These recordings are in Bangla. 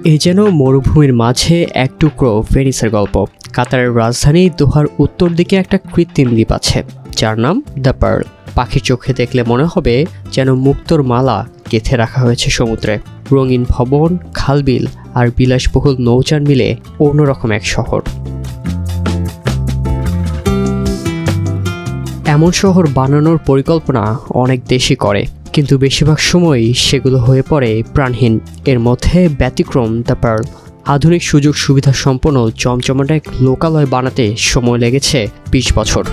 এ যেন মরুভূমির মাঝে এক টুকরো ভেনিসের গল্প। কাতারের রাজধানী দোহার উত্তর দিকে একটা কৃত্রিম দ্বীপ আছে যার নাম দ্য পার্ল। পাখির চোখে দেখলে মনে হবে যেন মুক্তোর মালা গেঁথে রাখা হয়েছে সমুদ্রে। রঙিন ভবন, খালবিল আর বিলাসবহুল নৌযান মিলে অন্যরকম এক শহর। এমন শহর বানানোর পরিকল্পনা অনেক দেশই করে, কিন্তু বেশিরভাগ সময়ই সেগুলো হয়ে পড়ে প্রাণহীন। এর মধ্যে ব্যতিক্রম দ্য পার্ল। আধুনিক সুযোগ সুবিধা সম্পন্ন জমজমাট এক লোকালয় বানাতে সময় লেগেছে ২০ বছর।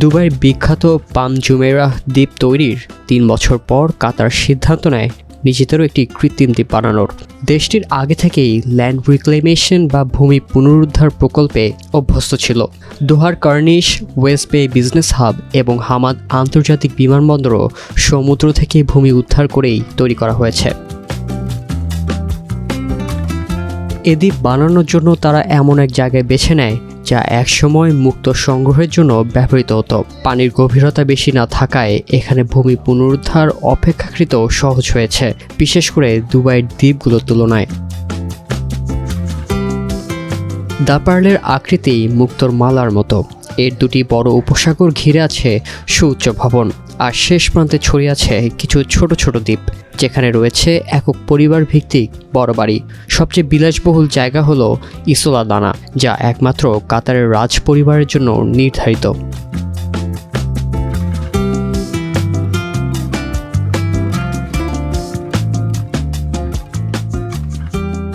দুবাইয়ের বিখ্যাত পাম জুমেরাহ দ্বীপ তৈরির ৩ বছর পর কাতার সিদ্ধান্ত নেয় নিজেদেরও একটি কৃত্রিম দ্বীপ বানানোর। দেশটির আগে থেকেই ল্যান্ড রিক্লেমেশন বা ভূমি পুনরুদ্ধার প্রকল্পে অভ্যস্ত ছিল। দোহার কর্নিশ, ওয়েস্ট বে বিজনেস হাব এবং হামাদ আন্তর্জাতিক বিমানবন্দরও সমুদ্র থেকে ভূমি উদ্ধার করেই তৈরি করা হয়েছে। এ দ্বীপ বানানোর জন্য তারা এমন এক জায়গায় বেছে নেয় যা একসময় মুক্ত সংগ্রহের জন্য ব্যবহৃত হতো। পানির গভীরতা বেশি না থাকায় এখানে ভূমি পুনরুদ্ধার অপেক্ষাকৃত সহজ হয়েছে, বিশেষ করে দুবাইয়ের দ্বীপগুলোর তুলনায়। দ্য পার্লের আকৃতি মুক্তোর মালার মতো। এর দুটি বড় উপসাগর ঘিরে আছে সুউচ্চ ভবন, আর শেষ প্রান্তে ছড়িয়ে আছে কিছু ছোট ছোট দ্বীপ যেখানে রয়েছে একক পরিবার ভিত্তিক বড় বাড়ি। সবচেয়ে বিলাসবহুল জায়গা হলো ইসোলা দানা, যা একমাত্র কাতারের রাজ পরিবারের জন্য নির্ধারিত।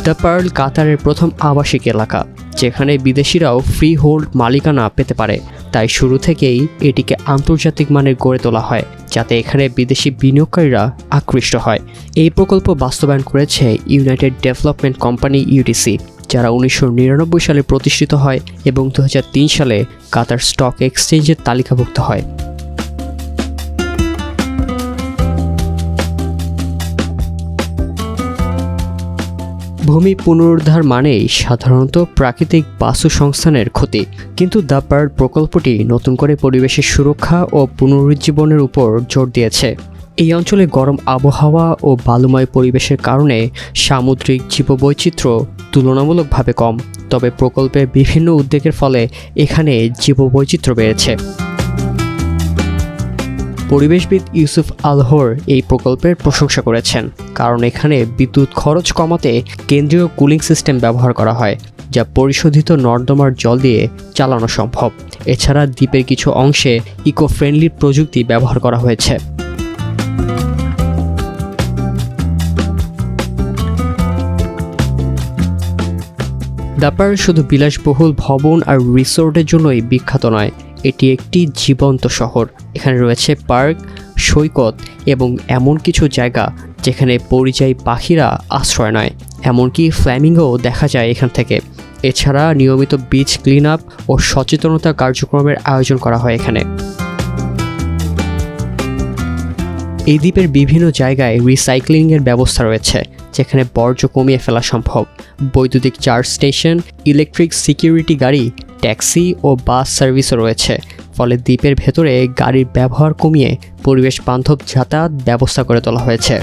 দ্য পার্ল কাতারের প্রথম আবাসিক এলাকা যেখানে বিদেশিরাও ফ্রি হোল্ড মালিকানা পেতে পারে। তাই শুরু থেকেই এটিকে আন্তর্জাতিক মানের গড়ে তোলা হয় যাতে এখানে বিদেশি বিনিয়োগকারীরা আকৃষ্ট হয়। এই প্রকল্প বাস্তবায়ন করেছে ইউনাইটেড ডেভেলপমেন্ট কোম্পানি ইউটিসি, যারা ১৯৯৯ সালে প্রতিষ্ঠিত হয় এবং ২০০৩ সালে কাতার স্টক এক্সচেঞ্জের তালিকাভুক্ত হয়। ভূমি পুনরুদ্ধার মানেই সাধারণত প্রাকৃতিক বাস্তুসংস্থানের ক্ষতি, কিন্তু দ্য পার্ল প্রকল্পটি নতুন করে পরিবেশের সুরক্ষা ও পুনরুজ্জীবনের উপর জোর দিয়েছে। এই অঞ্চলে গরম আবহাওয়া ও বালুময় পরিবেশের কারণে সামুদ্রিক জীববৈচিত্র্য তুলনামূলকভাবে কম, তবে প্রকল্পের বিভিন্ন উদ্যোগের ফলে এখানে জীববৈচিত্র্য বেড়েছে। পরিবেশবিদ ইউসুফ আল-হোর এই প্রকল্পের প্রশংসা করেছেন, কারণ এখানে বিদ্যুৎ খরচ কমাতে কেন্দ্রীয় কুলিং সিস্টেম ব্যবহার করা হয় যা পরিশোধিত নর্দমার জল দিয়ে চালানো সম্ভব। এছাড়া দ্বীপের কিছু অংশে ইকো ফ্রেন্ডলি প্রযুক্তি ব্যবহার করা হয়েছে। দ্য পার্ল শুধু বিলাসবহুল ভবন আর রিসোর্টের জন্যই বিখ্যাত নয়, এটি একটি জীবন্ত শহর। এখানে রয়েছে পার্ক, সৈকত এবং এমন কিছু জায়গা যেখানে পরিযায়ী পাখিরা আশ্রয় নেয়, এমনকি ফ্ল্যামিঙ্গো দেখা যায় এখান থেকে। এছাড়া নিয়মিত বিচ ক্লিন আপ ও সচেতনতা কার্যক্রমের আয়োজন করা হয় এখানে। এই দ্বীপের বিভিন্ন জায়গায় রিসাইক্লিংয়ের ব্যবস্থা রয়েছে যেখানে বর্জ্য কমিয়ে ফেলা সম্ভব। বৈদ্যুতিক চার্জ স্টেশন, ইলেকট্রিক সিকিউরিটি গাড়ি, ট্যাক্সি ও বাস সার্ভিসও রয়েছে, ফলে দ্বীপের ভেতরে গাড়ির ব্যবহার কমিয়ে পরিবেশ বান্ধব যাতায়াত ব্যবস্থা করে তোলা হয়েছে।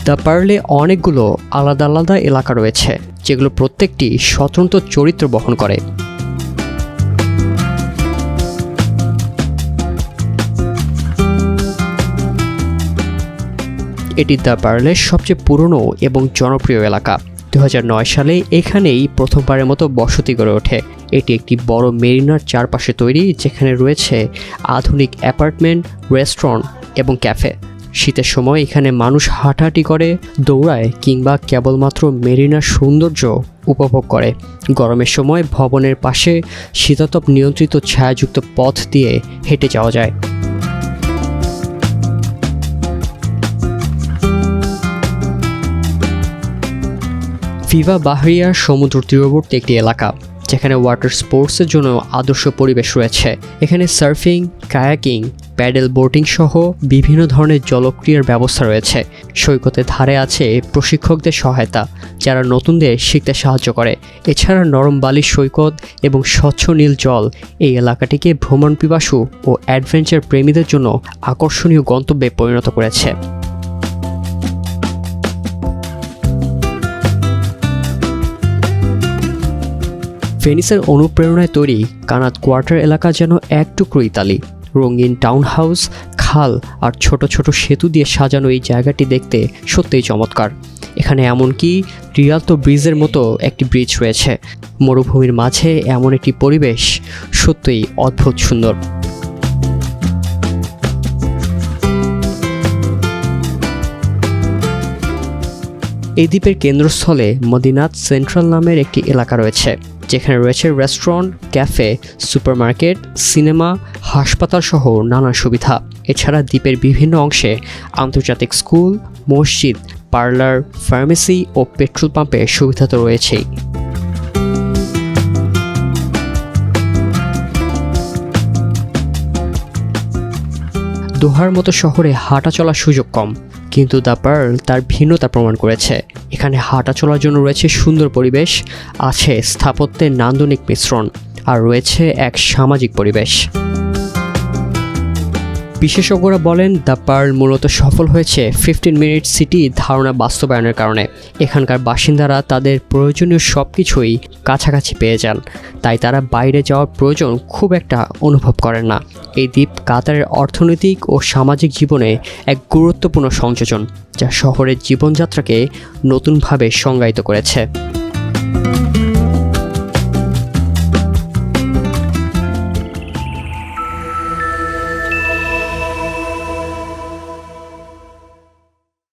দ্য পার্লে অনেকগুলো আলাদা আলাদা এলাকা রয়েছে যেগুলো প্রত্যেকটি স্বতন্ত্র চরিত্র বহন করে। এটি দ্য পার্লের সবচেয়ে পুরনো এবং জনপ্রিয় এলাকা। ২০০৯ সালে এখানেই প্রথমবারের মতো বসতি গড়ে ওঠে। এটি একটি বড় মেরিনার চারপাশে তৈরি যেখানে রয়েছে আধুনিক অ্যাপার্টমেন্ট, রেস্টুরেন্ট এবং ক্যাফে। শীতের সময় এখানে মানুষ হাঁটাহাঁটি করে, দৌড়ায় কিংবা কেবলমাত্র মেরিনার সৌন্দর্য উপভোগ করে। গরমের সময় ভবনের পাশে শীতাতপ নিয়ন্ত্রিত ছায়াযুক্ত পথ দিয়ে হেঁটে যাওয়া যায়। ফিভা বাহরিয়া সমুদ্র তীরবর্তী একটি এলাকা যেখানে ওয়াটার স্পোর্টসের জন্য আদর্শ পরিবেশ রয়েছে। এখানে সার্ফিং, কায়াকিং, প্যাডেল বোটিং সহ বিভিন্ন ধরনের জলক্রিয়ার ব্যবস্থা রয়েছে। সৈকতের ধারে আছে প্রশিক্ষকদের সহায়তা, যারা নতুনদের শিখতে সাহায্য করে। এছাড়া নরম বালির সৈকত এবং স্বচ্ছ নীল জল এই এলাকাটিকে ভ্রমণ পিপাসু ও অ্যাডভেঞ্চার প্রেমীদের জন্য আকর্ষণীয় গন্তব্যে পরিণত করেছে। ভেনিসের অনুপ্রেরণায় তৈরি কানাত কোয়ার্টার এলাকা যেন এক টুকরো ইতালি। রঙিন টাউন হাউস, খাল আর ছোট ছোট সেতু দিয়ে সাজানো এই জায়গাটি দেখতে সত্যিই চমৎকার। এখানে এমনকি রিয়ালতো ব্রিজের মতো একটি ব্রিজ রয়েছে। মরুভূমির মাঝে এমন একটি পরিবেশ সত্যিই অদ্ভুত সুন্দর। এই দ্বীপের কেন্দ্রস্থলে মদিনাত সেন্ট্রাল নামের একটি এলাকা রয়েছে, যেখানে রয়েছে রেস্টুরেন্ট, ক্যাফে, সুপারমার্কেট, সিনেমা, হাসপাতাল সহ নানা সুবিধা। এছাড়া দ্বীপের বিভিন্ন অংশে আন্তর্জাতিক স্কুল, মসজিদ, পার্লার, ফার্মেসি ও পেট্রোল পাম্পের সুবিধা তো রয়েছেই। দোহার মতো শহরে হাঁটা চলার সুযোগ কম, কিন্তু দ্য পার্ল তার ভিন্নতা প্রমাণ করেছে। এখানে হাঁটা চলার জন্য রয়েছে সুন্দর পরিবেশ, আছে স্থাপত্যের নান্দনিক মিশ্রণ, আর রয়েছে এক সামাজিক পরিবেশ। বিশেষজ্ঞরা বলেন দ্য পার্ল মূলত সফল হয়েছে 15 মিনিট সিটি ধারণা বাস্তবায়নের কারণে। এখানকার বাসিন্দারা তাদের প্রয়োজনীয় সব কিছুই কাছাকাছি পেয়ে যান, তাই তারা বাইরে যাওয়ার প্রয়োজন খুব একটা অনুভব করেন না। এই দ্বীপ কাতারের অর্থনৈতিক ও সামাজিক জীবনে এক গুরুত্বপূর্ণ সংযোজন, যা শহরের জীবনযাত্রাকে নতুনভাবে সংজ্ঞায়িত করেছে।